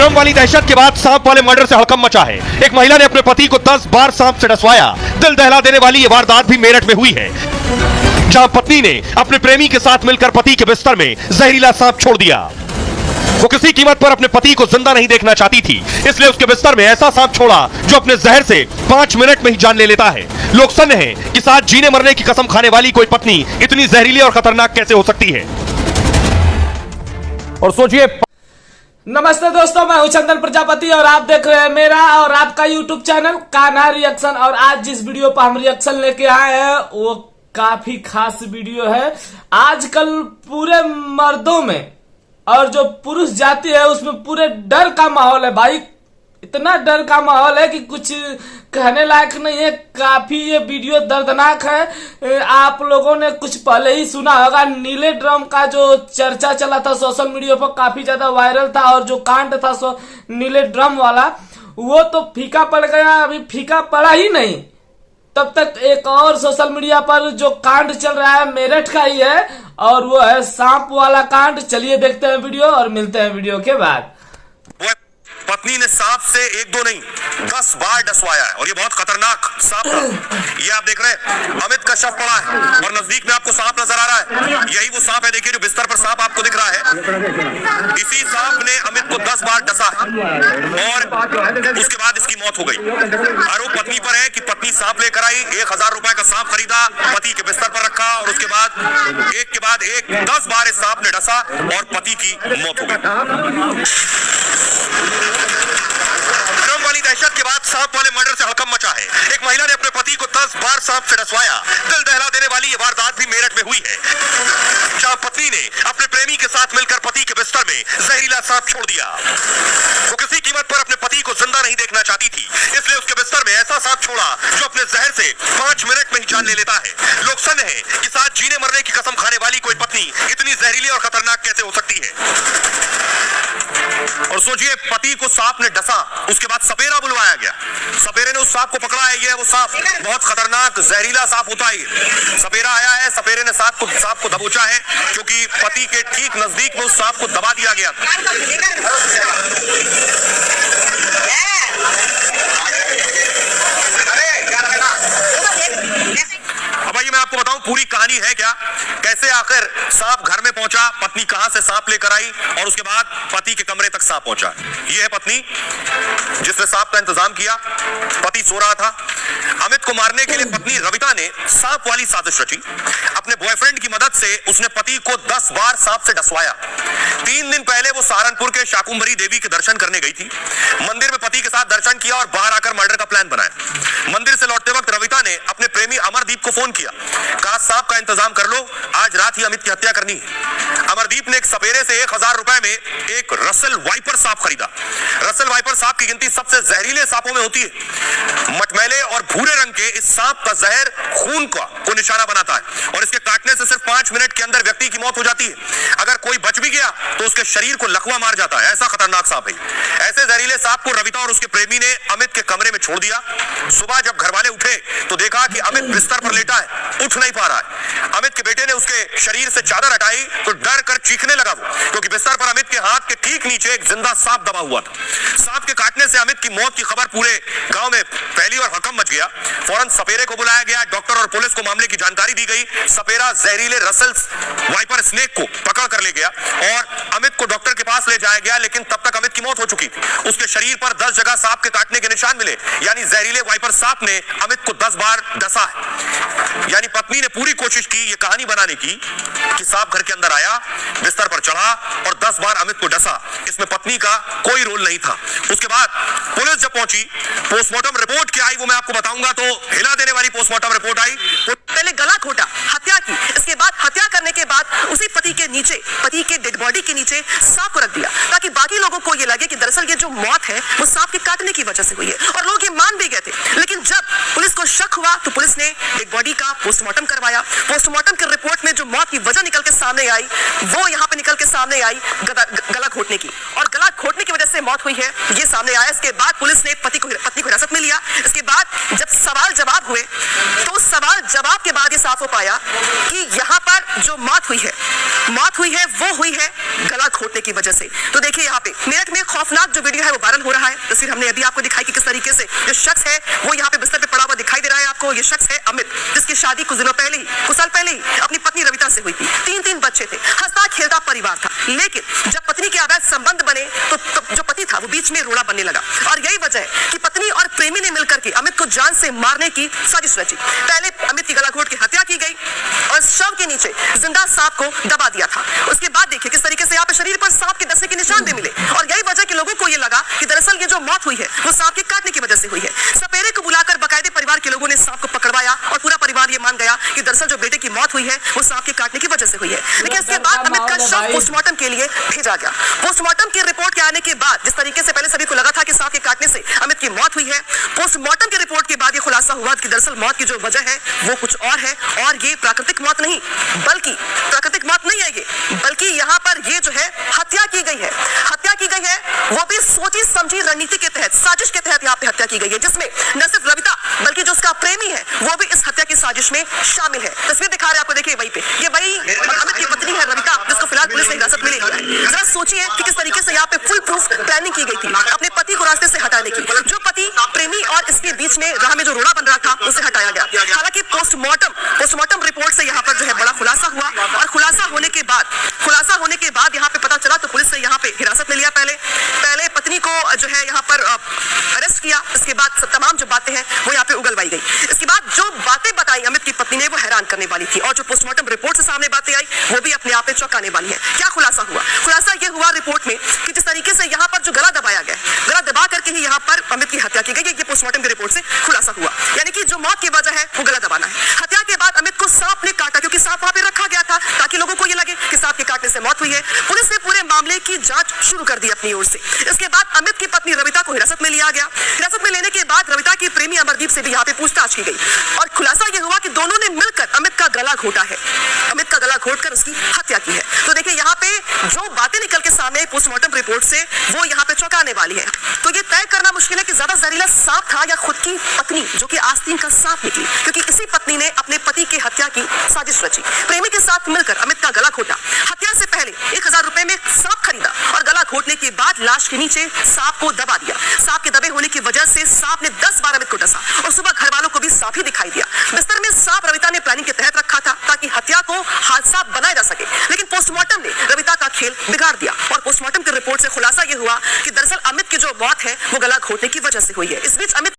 Drum वाली दहशत के बाद सांप वाले मर्डर से हड़कंप मचा है। एक महिला ने अपने पति को 10 बार सांप से डसवाया। दिल दहला देने वाली ये वारदात भी मेरठ में हुई है, जहां पत्नी ने अपने प्रेमी के साथ मिलकर पति के बिस्तर में जहरीला सांप छोड़ दिया। वो किसी कीमत पर अपने पति को जिंदा नहीं देखना चाहती थी, इसलिए उसके बिस्तर में ऐसा सांप छोड़ा जो अपने जहर से 5 मिनट में ही जान ले लेता है। लोग सन्न हैं कि साथ जीने मरने की कसम खाने वाली कोई पत्नी इतनी जहरीली और खतरनाक कैसे हो सकती है। और सोचिए। नमस्ते दोस्तों, मैं हूं चंदन प्रजापति और आप देख रहे हैं मेरा और आपका यूट्यूब चैनल कान्हा रिएक्शन। और आज जिस वीडियो पर हम रिएक्शन लेके आए हैं वो काफी खास वीडियो है। आजकल पूरे मर्दों में और जो पुरुष जाति है उसमें पूरे डर का माहौल है भाई। इतना डर का माहौल है कि कुछ कहने लायक नहीं है। काफी ये वीडियो दर्दनाक है। आप लोगों ने कुछ पहले ही सुना होगा, नीले ड्रम का जो चर्चा चला था सोशल मीडिया पर, काफी ज्यादा वायरल था। और जो कांड था नीले ड्रम वाला, वो तो फीका पड़ गया। अभी फीका पड़ा ही नहीं, तब तक एक और सोशल मीडिया पर जो कांड चल रहा है मेरठ का ही है, और वो है सांप वाला कांड। चलिए देखते हैं वीडियो और मिलते हैं वीडियो के बाद। पत्नी ने सांप से 1-2 नहीं 10 बार डसवाया है और ये बहुत खतरनाक सांप था। ये आप देख रहे हैं अमित का शव पड़ा है और नजदीक में आपको सांप नजर आ रहा है। यही वो सांप है, देखिए जो बिस्तर पर सांप आपको दिख रहा है। इसी सांप ने अमित को 10 बार डसा और उसके बाद इसकी मौत हो गई। आरोप पत्नी पर है कि पत्नी सांप लेकर आई, 1000 रुपए का सांप खरीदा, पति के बिस्तर पर रखा और उसके बाद एक के बाद एक 10 बार इस सांप ने डसा और पति की मौत हो गई। ड्रम वाली दहशत के बाद सांप वाले मर्डर से हड़कंप मचा है। एक महिला ने अपने पति को 10 बार सांप से डसवाया। दिल दहला देने वाली ये वारदात भी मेरठ में हुई है, जहां पत्नी ने अपने प्रेमी के साथ मिलकर पति के बिस्तर में जहरीला सांप छोड़ दिया। वो किसी कीमत पर अपने पति को जिंदा नहीं देखना चाहती थी, इसलिए उसके बिस्तर में ऐसा सांप छोड़ा जो अपने जहर से 5 मिनट में ही जान ले लेता है। लोग सन्न हैं कि साथ जीने मरने की कसम खाने वाली कोई पत्नी इतनी जहरीली और खतरनाक कैसे हो सकती है। और सोचिए, पति को सांप ने डसा, उसके बाद सपेरा बुलवाया गया। सपेरे ने उस सांप को पकड़ा है। ये वो सांप बहुत खतरनाक जहरीला सांप होता है। सपेरा आया है, सपेरे ने सांप को दबोचा है, क्योंकि पति के ठीक नजदीक में उस सांप को दबा दिया गया। अब आइए मैं आपको बताऊं पूरी कहानी है क्या, कैसे आखिर सांप घर में पहुंचा, पत्नी कहां से सांप लेकर आई और उसके बाद पति के कमरे तक सांप पहुंचा। यह है पत्नी जिसने सांप का इंतजाम किया। पति सो रहा था। अमित को मारने के लिए पत्नी रविता ने सांप वाली साजिश रची। अपने बॉयफ्रेंड की मदद से उसने पति को 10 बार सांप से डसवाया। 3 दिन पहले वो सहारनपुर के शाकुंभरी देवी के दर्शन करने गई थी। मंदिर में पति के साथ दर्शन किया और बाहर आकर मर्डर का प्लान बनाया। मंदिर से लौटते वक्त रविता ने अपने प्रेमी अमरदीप को फोन किया, कहा सांप का इंतजाम कर लो, आज रात ही अमित की हत्या करनी है। अमरदीप ने एक सपेरे से 1000 रुपए में एक रसल वाइपर सांप खरीदा। रसल वाइपर सांप की गिनती सबसे जहरीले सांपों में होती है। मटमैले और भूरे रंग के इस सांप का जहर खून को निशाना बनाता है और इसके काटने से सिर्फ 5 मिनट के अंदर व्यक्ति की मौत हो जाती है। अगर कोई बच भी गया तो उसके शरीर को लकवा मार जाता है। ऐसा खतरनाक सांप है। ऐसे जहरीले सांप को रविता और उसके प्रेमी ने अमित के कमरे में छोड़ दिया। सुबह जब घर वाले उठे तो देखा कि अमित बिस्तर पर लेटा है, उठ नहीं पा रहा है। अमित के बेटे ने उसके शरीर से चादर हटाई तो डर कर चीखने लगा वो, क्योंकि बिस्तर पर अमित के हाथ के ठीक नीचे एक जिंदा सांप दबा हुआ था। सांप के काटने से अमित की मौत की खबर पूरे गांव में फैली और हड़कंप मच गया। फौरन सपेरे को बुलाया गया। डॉक्टर और पुलिस को मामले की जानकारी दी गई। सपेरा जहरीले रसल वाइपर स्नेक को पकड़ कर ले गया और अमित को डॉक्टर के पास ले जाया गया, लेकिन तब तक अमित की मौत हो चुकी थी। उसके शरीर पर 10 जगह सांप के काटने के निशान मिले, यानी जहरीले वाइपर सांप ने अमित को 10 बार डसा है। यानी पत्नी ने पूरी कोशिश की ये कहानी बनाने की कि सांप घर के अंदर आया, बिस्तर पर चढ़ा और 10 बार अमित को डसा। इसमें पत्नी का कोई रोल नहीं था। उसके बाद पुलिस जब पहुंची, पोस्टमार्टम रिपोर्ट क्या आई वो मैं आपको बताऊंगा। तो हिला देने वाली पोस्टमार्टम रिपोर्ट आई। पहले गला घोटा, हत्या की, इसके बाद हत्या करने के बाद उसी पति के नीचे, पति के डेड बॉडी के नीचे सांप को रख दिया, ताकि बाकी लोगों को ये लगे कि दरअसल ये जो मौत है वो सांप के काटने की वजह से हुई है। और लोग ये मान भी गए थे। लेकिन जब पुलिस को शक हुआ तो पुलिस ने डेड बॉडी का पोस्टमार्टम करवाया। पोस्टमार्टम की रिपोर्ट में जो मौत की वजह निकल के सामने आई वो यहाँ पे निकल के सामने आई गला घोटने की, और गला घोटने की वजह से मौत हुई है ये सामने आया। इसके बाद पुलिस ने पत्नी को हिरासत में लिया। इसके बाद जब सवाल जवाब हुए तो सवाल जवाब के बाद ये साफ हो पाया कि यहाँ पर जो मौत हुई है वो हुई है गला गला घोटने की वजह से। तो देखिए यहाँ पे मेरठ में खौफनाक जो वीडियो है वो वायरल हो रहा है। तस्वीर हमने अभी आपको दिखाई कि किस तरीके से जो शख्स है वो यहाँ पे बिस्तर पे पड़ा हुआ दिखाई दे रहा है आपको। ये शख्स है अमित, जिसकी शादी कुछ साल पहले ही अपनी पत्नी रविता से हुई थी। 3 बच्चे थे, हंसता खेलता परिवार था। लेकिन जब पत्नी के अवैध संबंध बने तो जो पति था वो बीच में रोड़ा बनने लगा और यही वजह है कि पत्नी और प्रेमी ने मिलकर के अमित को जान से मारने की साजिश रची। पहले अमित की गला घोट की हत्या की गई और शव के नीचे जिंदा सांप को दबा दिया था। उसके बाद देखिए किस तरीके से यहाँ पे शरीर पर सांप के डसने के निशान भी मिले और यही वजह कि लोगों को ये लगा कि दरअसल ये जो मौत हुई है वो सांप के काटने की वजह से हुई है। सपेरे को बुलाकर बाकायदे परिवार के लोगों ने सांप को पकड़वाया और पूरा परिवार ये मान गया कि दरअसल जो बेटे की मौत हुई है वो सांप के काटने की वजह से हुई है। लेकिन इसके बाद अमित का शव पोस्टमार्टम के लिए भेजा गया। पोस्टमार्टम की रिपोर्ट के आने के बाद जिस तरीके से पहले सभी को लगा था कि सांप के काटने से अमित की मौत हुई है, पोस्टमार्टम की रिपोर्ट के बाद ये खुलासा हुआ कि दरअसल मौत की जो वजह है वो कुछ और है और ये प्राकृतिक मौत नहीं है बल्कि यहाँ पर ये जो है हत्या की गई है वो भी सोची समझी रणनीति के तहत, साजिश के तहत यहाँ पे हत्या की गई है, जिसमें न सिर्फ रविता बल्कि जो उसका प्रेमी है वो भी इस हत्या की साजिश में शामिल है। तस्वीर दिखा रहे हैं आपको, देखिए वहीं पे ये वही अमित की पत्नी है रविता, जिसको फिलहाल पुलिस ने हिरासत में ले लिया है। जरा सोचिए कि किस तरीके से यहाँ पे फुल प्रूफ प्लानिंग की गई थी अपने पति को रास्ते से हटाने की। जो पति प्रेमी और इसके बीच में राह में जो रोड़ा बन रहा था उसे हटाया गया। हालांकि पोस्टमार्टम रिपोर्ट से यहाँ पर जो है बड़ा खुलासा हुआ और खुलासा होने के बाद यहाँ पे पता चला तो पुलिस ने यहाँ पे हिरासत में लिया। पहले पत्नी को जो है यहाँ पर अरेस्ट किया। इसके बाद तमाम जो बातें हैं वो यहाँ पे उगलवाई गई। इसके बाद जो बातें बताई अमित की पत्नी ने वो हैरान करने वाली थी और जो पोस्टमार्टम रिपोर्ट से सामने बातें आई वो भी अपने आप में चौंकाने वाली है। क्या खुलासा ये हुआ रिपोर्ट में कि जिस तरीके से यहाँ पर जो गला दबाया गया, गला दबा करके ही यहाँ पर अमित की हत्या की गई। ये पोस्टमार्टम की रिपोर्ट से खुलासा हुआ, यानी कि जो मौत की वजह है वो गला दबाना है। हत्या के बाद अमित को सांप ने काटा क्योंकि सांप वहां पे रखा गया था ताकि लोगों को ये लगे कि सांप के काटने से मौत हुई है। पुलिस ने पूरे मामले की जांच शुरू कर दी अपनी ओर से। इसके बाद अमित की पत्नी रविता को हिरासत में लिया गया। हिरासत में लेने के बाद रविता की प्रेमी अमरदीप से भी यहाँ पे पूछताछ की गई और खुलासा ये हुआ कि दोनों ने मिलकर अमित का गला घोटा है, अमित का गला घोटकर उसकी हत्या की है। तो देखिए यहाँ पे जो बातें निकल के सामने आई पोस्टमार्टम रिपोर्ट से वो यहाँ पे चौंकाने वाली है। तो ये तय करना मुश्किल है कि ज्यादा जहरीला सांप था या खुद की पत्नी जो कि आस्तीन का सांप निकली, क्योंकि इसी पत्नी ने अपने पति की हत्या की साजिश रची। प्रेमी के साथ मिलकर अमित का गला घोटा, हत्या से पहले 1000 रुपए में सांप खरीदा और गला घोटने के बाद लाश के नीचे सांप को दबा दिया। सांप के दबे होने की वजह से सांप ने 10 बार अमित को डसा और सुबह घर वालों को भी सांप ही दिखाई दिया। बिस्तर में सांप रविता ने प्लानिंग के तहत रखा था ताकि हत्या को हादसा बनाया जा सके, लेकिन पोस्टमार्टम ने रविता का खेल बिगाड़ दिया और पोस्टमार्टम की रिपोर्ट से खुलासा यह हुआ कि दरअसल अमित की जो मौत है वो गला घोटने की वजह से हुई है। इस बीच अमित